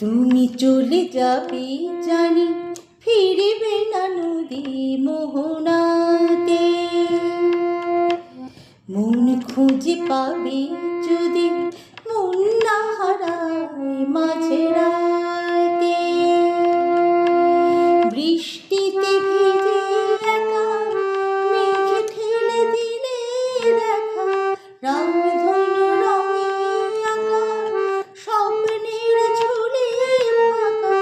তুমি চলে যাবে জানি, ফিরবে না নদী মোহনাতে। মন খুঁজে পাবে যদি মন না হারায় মাঝে রাতে। বৃষ্টিতে ভিজে একা মেঘ ঠেলে দিলে দেখা, রামধনু রঙে আঁকা স্বপ্নের ঝুলে ফাঁকা,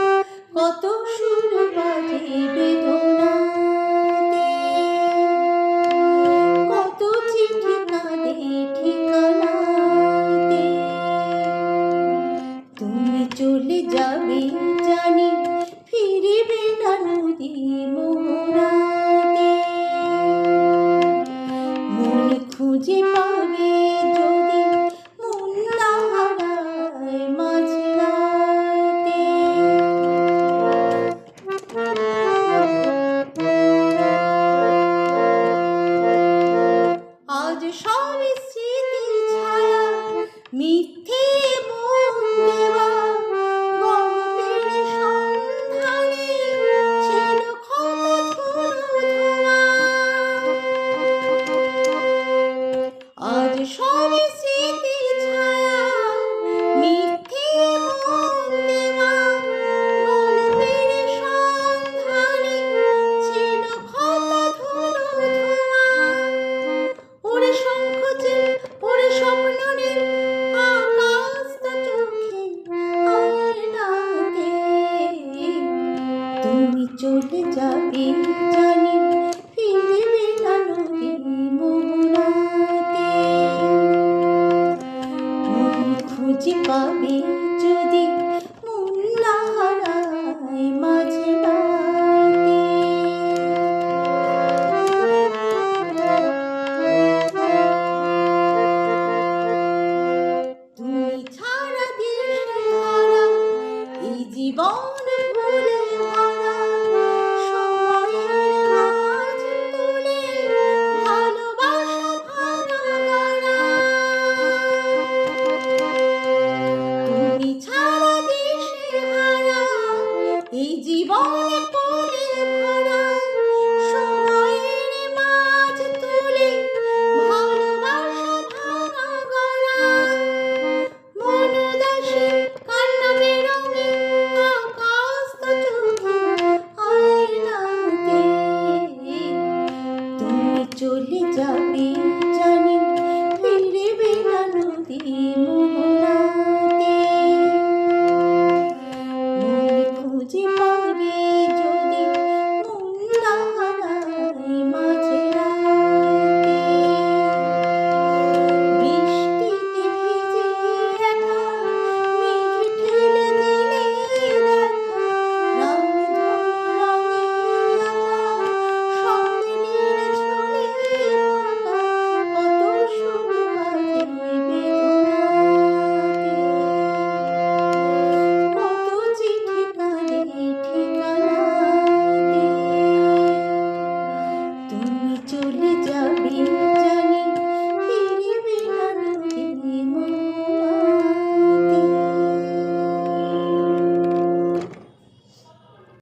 কত সুর বাজে বেদনাতে, কত চিঠি কাঁদে ঠিকানাতে। তুমি চলে যাবে জানি, ফিরবে না নদী মোহনাতে। মন খুঁজে পাবে যদি মন না হারায় মাঝরাতে। আজ সব স্মৃতি ছায়া মিথ্যে মন দেওয়া, গল্পের সন্ধানে ছিল ক্ষত ধুলো ধোয়া। আজ সব স্মৃতি ছায়া মিথ্যে মন দেওয়া, গল্পের সন্ধানে ছিল ক্ষত ধুলো ধোয়া। ওরে শঙ্খচে ওরে স্বপ্ননে আকাশ তো চোখে আয়নাতে। তুমি চলে যাবে জানি, ফিরবে না নদী মোহনাতে। মন খুঁজে পাবে যদি মন না হারায় মাঝরাতে। তুমি ছাড়া দিশেহারা এই জীবন ভুলে ভরা, সময়ের মাঝ তুলে ভালোবাসা ভাঙা গড়া। তুমি ছাড়া দিশেহারা এই জীবন